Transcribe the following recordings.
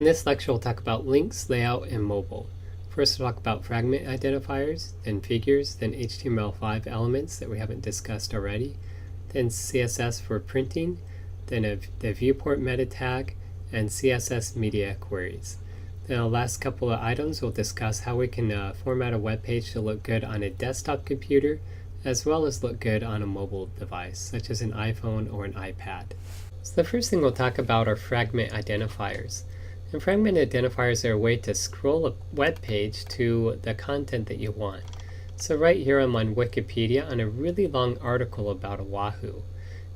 In this lecture, we'll talk about links, layout, and mobile. First, we'll talk about fragment identifiers, then figures, then HTML5 elements that we haven't discussed already, then CSS for printing, then the Viewport Meta Tag, and CSS media queries. Then the last couple of items, we'll discuss how we can format a web page to look good on a desktop computer, as well as look good on a mobile device, such as an iPhone or an iPad. So the first thing we'll talk about are fragment identifiers. And fragment identifiers are a way to scroll a web page to the content that you want. So right here I'm on Wikipedia on a really long article about Oahu.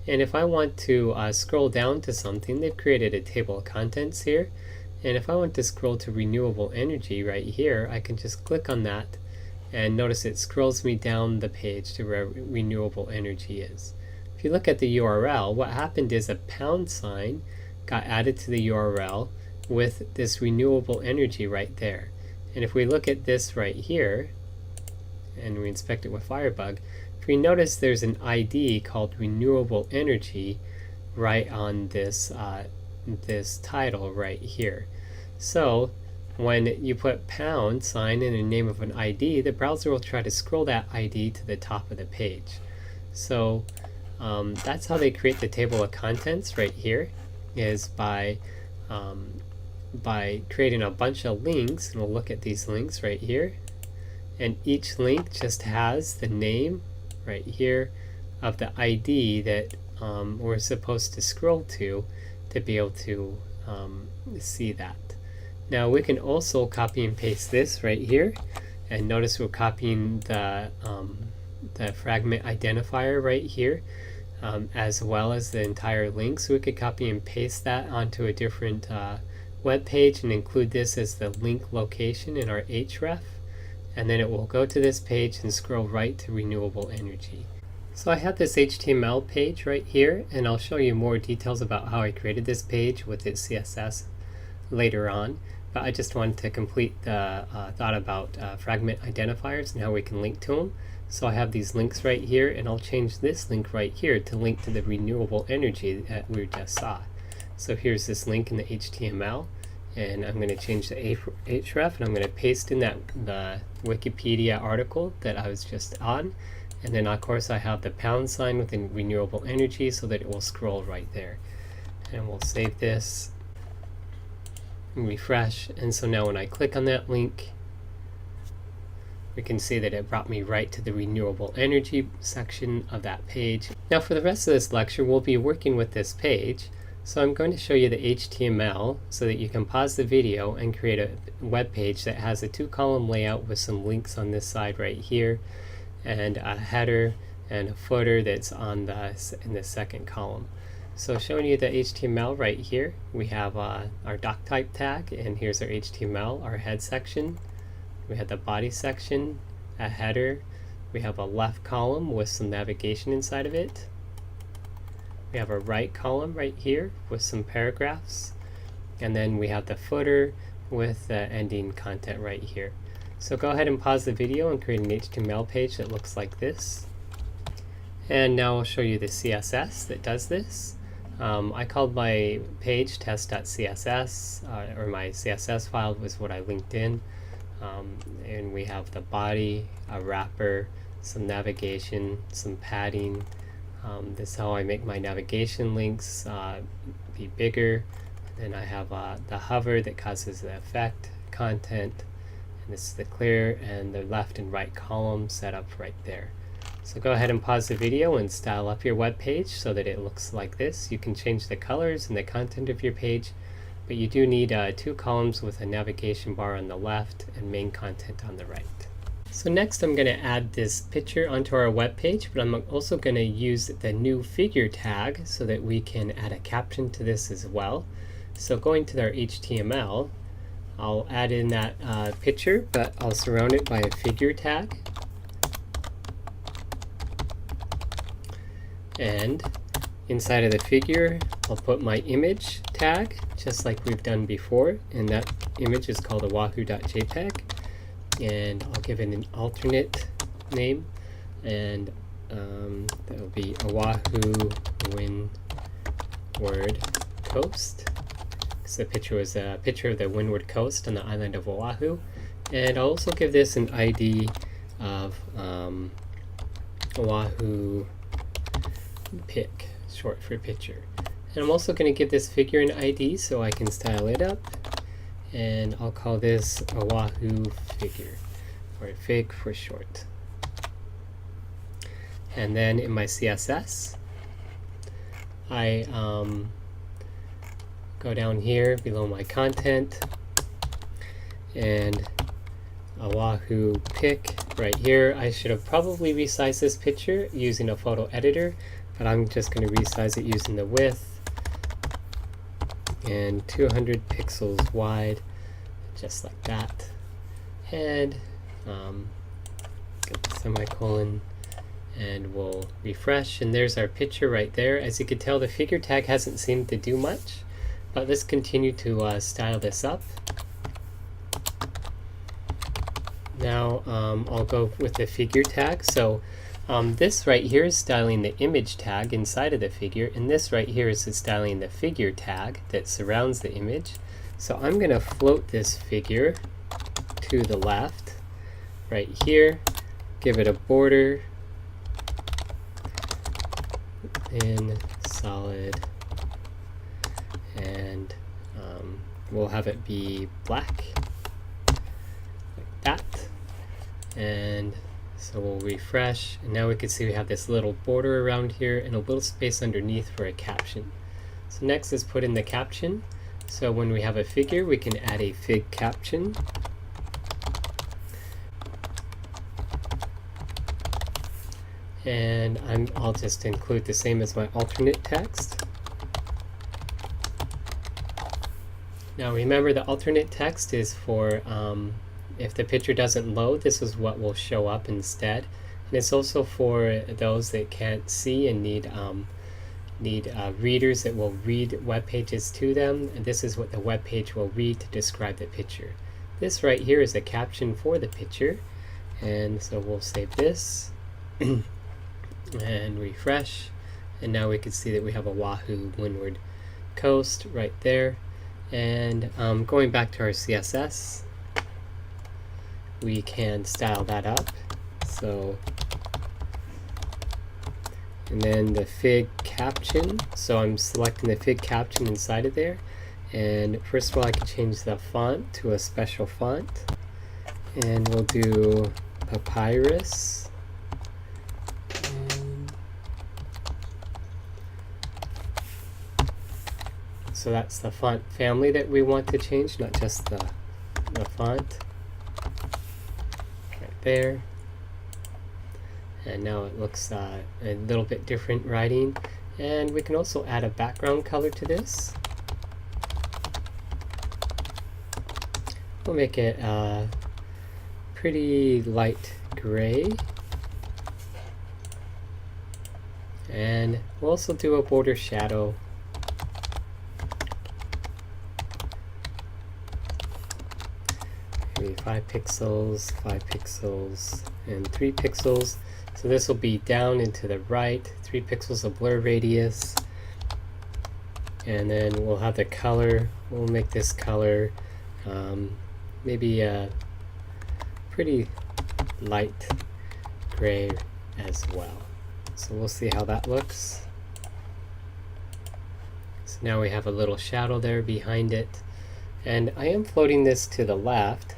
And if I want to scroll down to something, they've created a table of contents here. And if I want to scroll to renewable energy right here, I can just click on that and notice it scrolls me down the page to where renewable energy is. If you look at the URL, what happened is a pound sign got added to the URL with this renewable energy right there. And if we look at this right here, and we inspect it with Firebug, if we notice there's an ID called renewable energy right on this, this title right here. So when you put pound sign in the name of an ID, the browser will try to scroll that ID to the top of the page. So that's how they create the table of contents right here, is by creating a bunch of links. And we'll look at these links right here, and each link just has the name right here of the ID that we're supposed to scroll to be able to see that. Now we can also copy and paste this right here, and notice we're copying the fragment identifier right here, as well as the entire link. So we could copy and paste that onto a different web page and include this as the link location in our href, and then it will go to this page and scroll right to renewable energy. So I have this HTML page right here, and I'll show you more details about how I created this page with its CSS later on, but I just wanted to complete the thought about fragment identifiers and how we can link to them. So I have these links right here, and I'll change this link right here to link to the renewable energy that we just saw. So here's this link in the HTML, and I'm going to change the href, and I'm going to paste in the Wikipedia article that I was just on. And then of course I have the pound sign within renewable energy so that it will scroll right there. And we'll save this and refresh. And so now when I click on that link, we can see that it brought me right to the renewable energy section of that page. Now for the rest of this lecture, we'll be working with this page. So I'm going to show you the HTML so that you can pause the video and create a web page that has a 2-column layout with some links on this side right here, and a header and a footer that's on in the second column. So showing you the HTML right here, we have our doc type tag, and here's our HTML, our head section. We have the body section, a header. We have a left column with some navigation inside of it. We have a right column right here with some paragraphs. And then we have the footer with the ending content right here. So go ahead and pause the video and create an HTML page that looks like this. And now I'll show you the CSS that does this. I called my page test.css, or my CSS file was what I linked in. And we have the body, a wrapper, some navigation, some padding. This is how I make my navigation links be bigger. Then I have the hover that causes the effect, content, and this is the clear, and the left and right column set up right there. So go ahead and pause the video and style up your web page so that it looks like this. You can change the colors and the content of your page, but you do need 2 columns with a navigation bar on the left and main content on the right. So next I'm going to add this picture onto our web page, but I'm also going to use the new figure tag so that we can add a caption to this as well. So going to our HTML, I'll add in that picture, but I'll surround it by a figure tag. And inside of the figure, I'll put my image tag, just like we've done before, and that image is called oahu.jpg. And I'll give it an alternate name, and that will be Oahu Windward Coast. because the picture was a picture of the windward coast on the island of Oahu. And I'll also give this an ID of Oahu pic, short for picture. And I'm also going to give this figure an ID so I can style it up. And I'll call this Oahu figure, or fig for short. And then in my CSS, I go down here below my content, and Oahu pic right here. I should have probably resized this picture using a photo editor, but I'm just going to resize it using the width and 200 pixels wide, just like that. And get the semicolon, and we'll refresh, and there's our picture right there. As you can tell, the figure tag hasn't seemed to do much, but let's continue to style this up. Now I'll go with the figure tag. So this right here is styling the image tag inside of the figure, and this right here is styling the figure tag that surrounds the image. So I'm going to float this figure to the left right here, give it a border in solid, and we'll have it be black like that. And so we'll refresh, and now we can see we have this little border around here and a little space underneath for a caption. So next is put in the caption. So when we have a figure, we can add a fig caption. And I'll just include the same as my alternate text. Now remember, the alternate text is for if the picture doesn't load, this is what will show up instead. And it's also for those that can't see and need readers that will read web pages to them, and this is what the web page will read to describe the picture. This right here is a caption for the picture, and so we'll save this and refresh, and now we can see that we have a Oahu windward coast right there. And going back to our CSS, we can style that up. So, and then the fig caption, so I'm selecting the fig caption inside of there, and first of all I can change the font to a special font, and we'll do Papyrus. So that's the font family that we want to change, not just the font. Right there. And now it looks a little bit different writing. And we can also add a background color to this. We'll make it pretty light gray. And we'll also do a border shadow. Maybe 5 pixels, 5 pixels, and 3 pixels. So this will be down and to the right, 3 pixels of blur radius. And then we'll have the color. We'll make this color maybe a pretty light gray as well. So we'll see how that looks. So now we have a little shadow there behind it. And I am floating this to the left.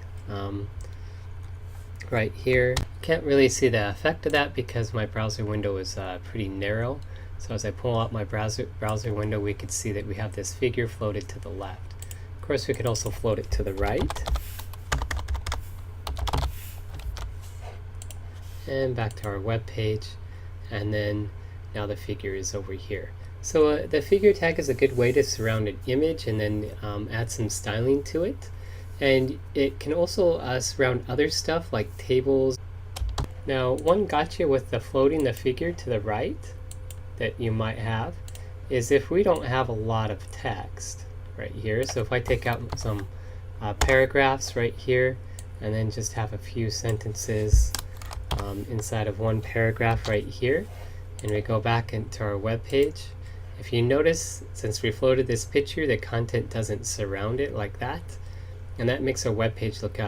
Right here. Can't really see the effect of that because my browser window is pretty narrow. So as I pull out my browser window, we could see that we have this figure floated to the left. Of course, we could also float it to the right. And back to our web page. And then now the figure is over here. So the figure tag is a good way to surround an image and then add some styling to it. And it can also surround other stuff like tables. Now, one gotcha with the floating the figure to the right that you might have is if we don't have a lot of text right here. So if I take out some paragraphs right here and then just have a few sentences inside of one paragraph right here, and we go back into our web page if you notice, since we floated this picture, the content doesn't surround it like that, and that makes our web page look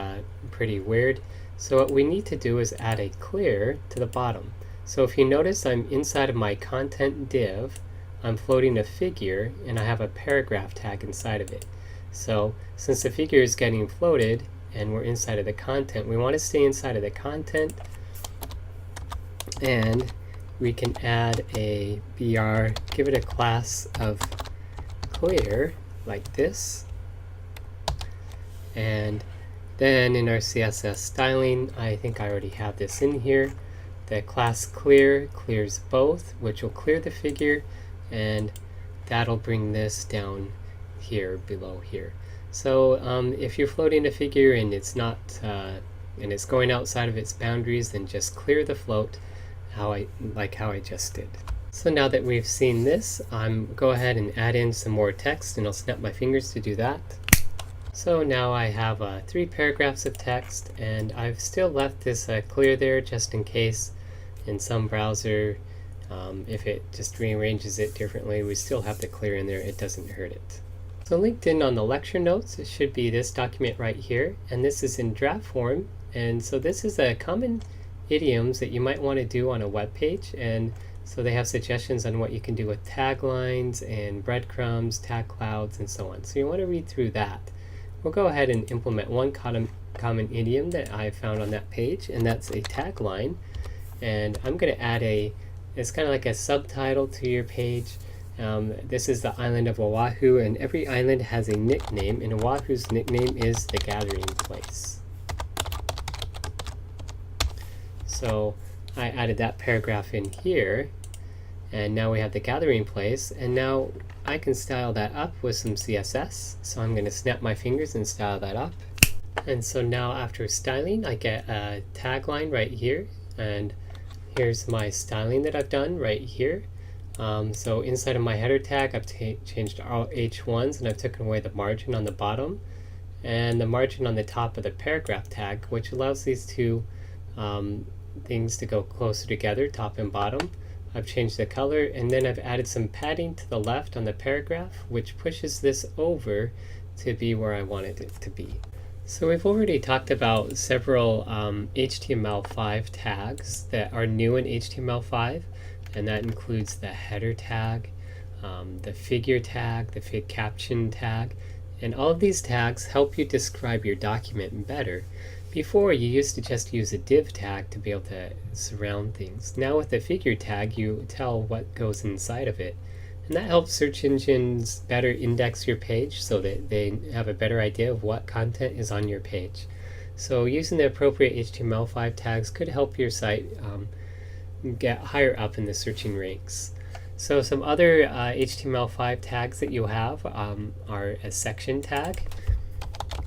pretty weird. So what we need to do is add a clear to the bottom. So if you notice, I'm inside of my content div, I'm floating a figure, and I have a paragraph tag inside of it. So since the figure is getting floated and we're inside of the content, we want to stay inside of the content, and we can add a BR, give it a class of clear like this. And then in our CSS styling, I think I already have this in here. The class clear clears both, which will clear the figure, and that'll bring this down here below here. So if you're floating a figure and it's not and it's going outside of its boundaries, then just clear the float how I just did. So now that we've seen this, go ahead and add in some more text, and I'll snap my fingers to do that. So now I have 3 paragraphs of text, and I've still left this clear there just in case in some browser, if it just rearranges it differently, we still have the clear in there. It doesn't hurt it. So linked in on the lecture notes, it should be this document right here, and this is in draft form. And so this is a common idioms that you might want to do on a web page, and so they have suggestions on what you can do with taglines and breadcrumbs, tag clouds, and so on. So you want to read through that. We'll go ahead and implement one common idiom that I found on that page, and that's a tagline. And I'm going to add it's kind of like a subtitle to your page. This is the island of Oahu, and every island has a nickname, and Oahu's nickname is the gathering place. So I added that paragraph in here, and now we have the gathering place, and now I can style that up with some CSS. So I'm going to snap my fingers and style that up. And so now after styling, I get a tagline right here, and here's my styling that I've done right here. So inside of my header tag, I've changed all H1s, and I've taken away the margin on the bottom and the margin on the top of the paragraph tag, which allows these two things to go closer together, top and bottom. I've changed the color, and then I've added some padding to the left on the paragraph, which pushes this over to be where I wanted it to be. So we've already talked about several HTML5 tags that are new in HTML5, and that includes the header tag, the figure tag, the caption tag, and all of these tags help you describe your document better. Before, you used to just use a div tag to be able to surround things. Now with the figure tag, you tell what goes inside of it. And that helps search engines better index your page so that they have a better idea of what content is on your page. So using the appropriate HTML5 tags could help your site get higher up in the searching ranks. So some other HTML5 tags that you have are a section tag.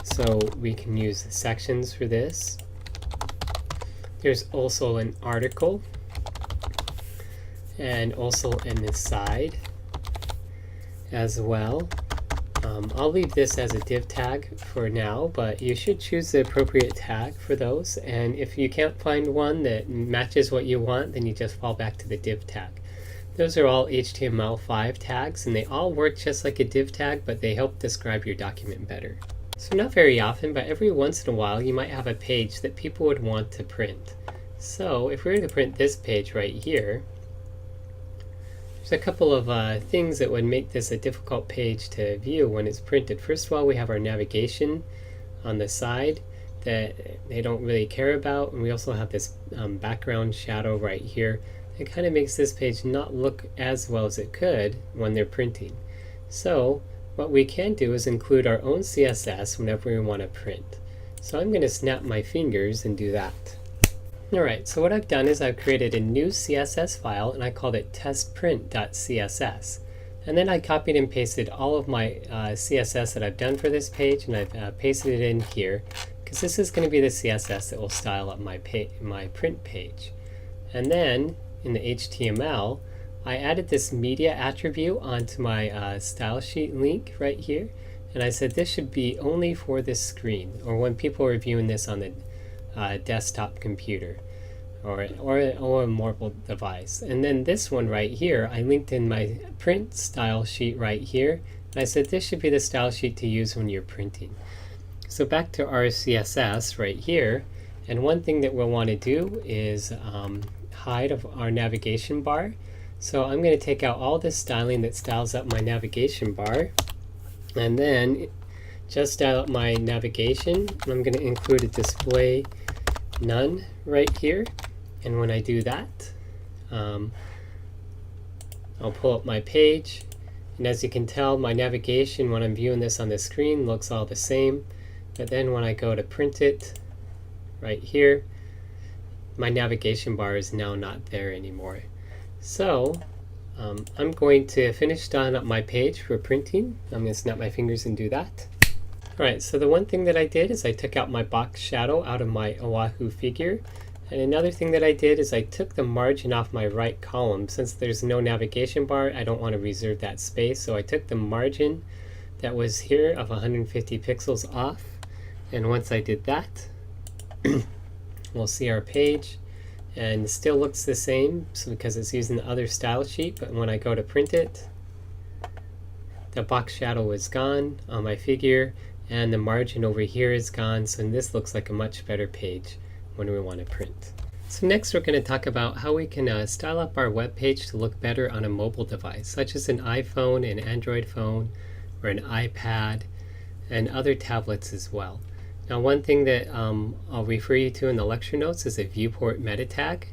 So we can use sections for this. There's also an article, and also an aside as well. I'll leave this as a div tag for now, but you should choose the appropriate tag for those. And if you can't find one that matches what you want, then you just fall back to the div tag. Those are all HTML5 tags, and they all work just like a div tag, but they help describe your document better. So not very often, but every once in a while, you might have a page that people would want to print. So if we were to print this page right here, there's a couple of things that would make this a difficult page to view when it's printed. First of all, we have our navigation on the side that they don't really care about, and we also have this background shadow right here. It kind of makes this page not look as well as it could when they're printing. So what we can do is include our own CSS whenever we want to print. So I'm going to snap my fingers and do that. Alright, so what I've done is I've created a new CSS file, and I called it testprint.css. And then I copied and pasted all of my CSS that I've done for this page, and I've pasted it in here, because this is going to be the CSS that will style up my print page. And then in the HTML, I added this media attribute onto my Stylesheet link right here, and I said this should be only for this screen, or when people are viewing this on the desktop computer. or a mobile device. And then this one right here, I linked in my print style sheet right here. And I said this should be the style sheet to use when you're printing. So back to our CSS right here. And one thing that we'll want to do is hide of our navigation bar. So I'm going to take out all this styling that styles up my navigation bar, and then just style up my navigation. I'm going to include a display none right here. And when I do that, I'll pull up my page. And as you can tell, my navigation when I'm viewing this on the screen looks all the same. But then when I go to print it right here, my navigation bar is now not there anymore. So I'm going to finish styling up my page for printing. I'm going to snap my fingers and do that. Alright, so the one thing that I did is I took out my box shadow out of my Oahu figure. And another thing that I did is I took the margin off my right column. Since there's no navigation bar, I don't want to reserve that space. So I took the margin that was here of 150 pixels off. And once I did that, we'll see our page. And it still looks the same because it's using the other style sheet. But when I go to print it, the box shadow is gone on my figure. And the margin over here is gone. So this looks like a much better page when we want to print. So next we're going to talk about how we can style up our web page to look better on a mobile device, such as an iPhone, an Android phone, or an iPad, and other tablets as well. Now one thing that I'll refer you to in the lecture notes is a Viewport Meta Tag.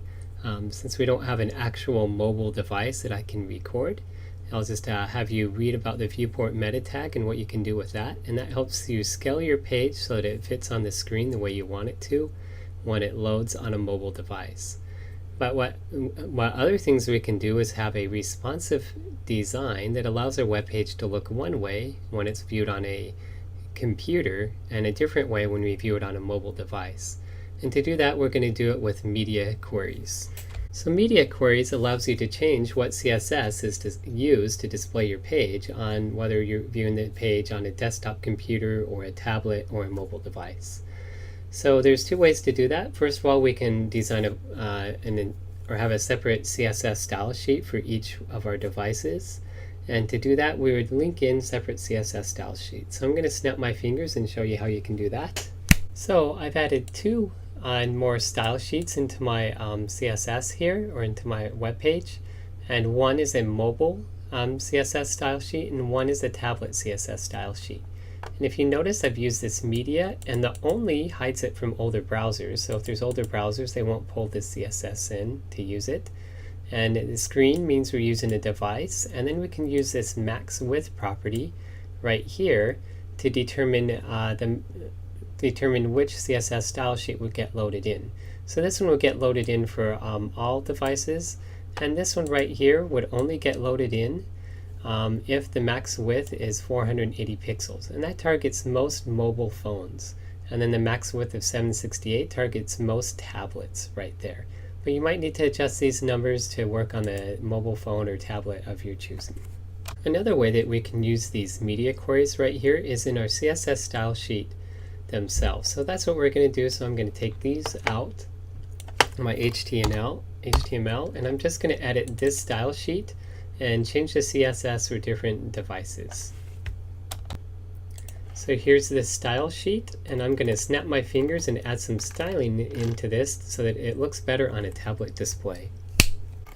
Since we don't have an actual mobile device that I can record, I'll just have you read about the Viewport Meta Tag and what you can do with that. And that helps you scale your page so that it fits on the screen the way you want it to when it loads on a mobile device. But what other things we can do is have a responsive design that allows our web page to look one way when it's viewed on a computer and a different way when we view it on a mobile device. And to do that, we're going to do it with media queries. So media queries allows you to change what CSS is to use to display your page on whether you're viewing the page on a desktop computer or a tablet or a mobile device. So there's two ways to do that. First of all, we can design or have a separate CSS style sheet for each of our devices. And to do that, we would link in separate CSS style sheets. So I'm going to snap my fingers and show you how you can do that. So I've added two more style sheets into my CSS here, or into my web page. And one is a mobile CSS style sheet, and one is a tablet CSS style sheet. And if you notice, I've used this media, and the only hides it from older browsers. So if there's older browsers, they won't pull this CSS in to use it. And the screen means we're using a device, and then we can use this max width property right here to determine which CSS style sheet would get loaded in. So this one will get loaded in for all devices, and this one right here would only get loaded in if the max width is 480 pixels, and that targets most mobile phones. And then the max width of 768 targets most tablets right there. But you might need to adjust these numbers to work on the mobile phone or tablet of your choosing. Another way that we can use these media queries right here is in our CSS style sheet themselves. So that's what we're going to do. So I'm going to take these out, my HTML, and I'm just going to edit this style sheet and change the CSS for different devices. So here's this style sheet, and I'm going to snap my fingers and add some styling into this so that it looks better on a tablet display.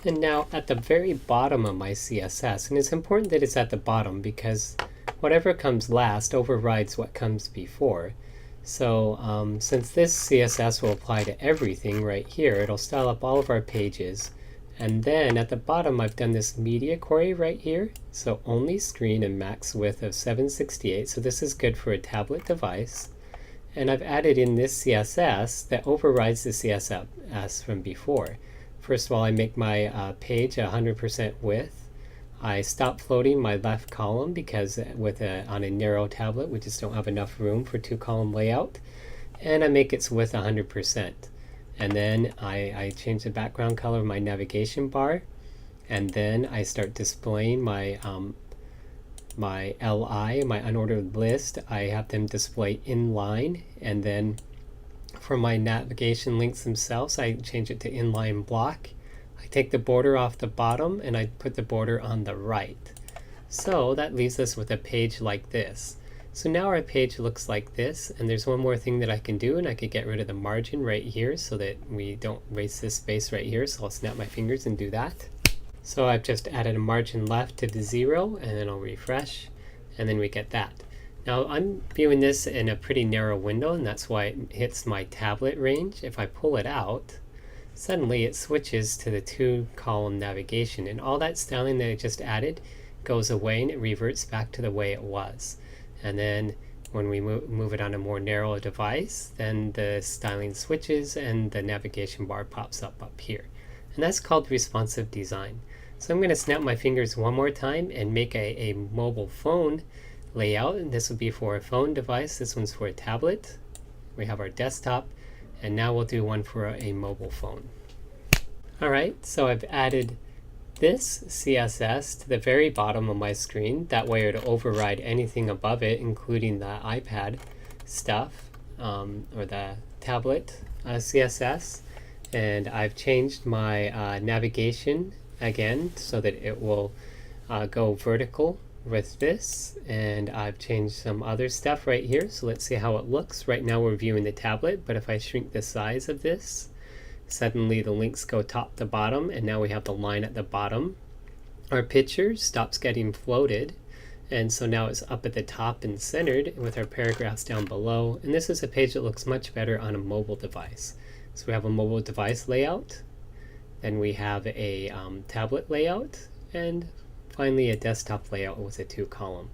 And now at the very bottom of my CSS, and it's important that it's at the bottom because whatever comes last overrides what comes before. So since this CSS will apply to everything right here, it'll style up all of our pages. And then at the bottom, I've done this media query right here. So only screen and max width of 768. So this is good for a tablet device. And I've added in this CSS that overrides the CSS from before. First of all, I make my page 100% width. I stop floating my left column because on a narrow tablet, we just don't have enough room for two-column layout. And I make its width 100%. And then I change the background color of my navigation bar, and then I start displaying my my LI, my unordered list. I have them display inline, and then for my navigation links themselves, I change it to inline block. I take the border off the bottom and I put the border on the right. So that leaves us with a page like this. So now our page looks like this, and there's one more thing that I can do, and I could get rid of the margin right here so that we don't waste this space right here. So I'll snap my fingers and do that. So I've just added a margin left to the 0, and then I'll refresh, and then we get that. Now I'm viewing this in a pretty narrow window, and that's why it hits my tablet range. If I pull it out, suddenly it switches to the 2-column navigation, and all that styling that I just added goes away and it reverts back to the way it was. And then when we move it on a more narrow device, then the styling switches and the navigation bar pops up here. And that's called responsive design. So I'm going to snap my fingers one more time and make a mobile phone layout. And this will be for a phone device. This one's for a tablet. We have our desktop. And now we'll do one for a mobile phone. Alright, so I've added this CSS to the very bottom of my screen. That way it'll override anything above it, including the iPad stuff or the tablet CSS. And I've changed my navigation again so that it will go vertical with this. And I've changed some other stuff right here. So let's see how it looks. Right now we're viewing the tablet, but if I shrink the size of this, suddenly the links go top to bottom, and now we have the line at the bottom. Our picture stops getting floated, and so now it's up at the top and centered with our paragraphs down below. And this is a page that looks much better on a mobile device. So we have a mobile device layout, then we have a tablet layout, and finally a desktop layout with a 2-column.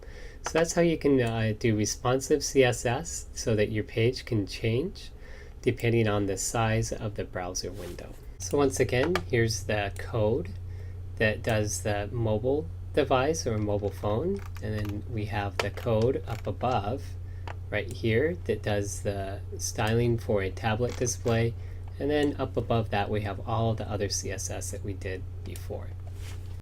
So that's how you can do responsive CSS so that your page can change depending on the size of the browser window. So once again, here's the code that does the mobile device or mobile phone, and then we have the code up above right here that does the styling for a tablet display, and then up above that we have all the other CSS that we did before.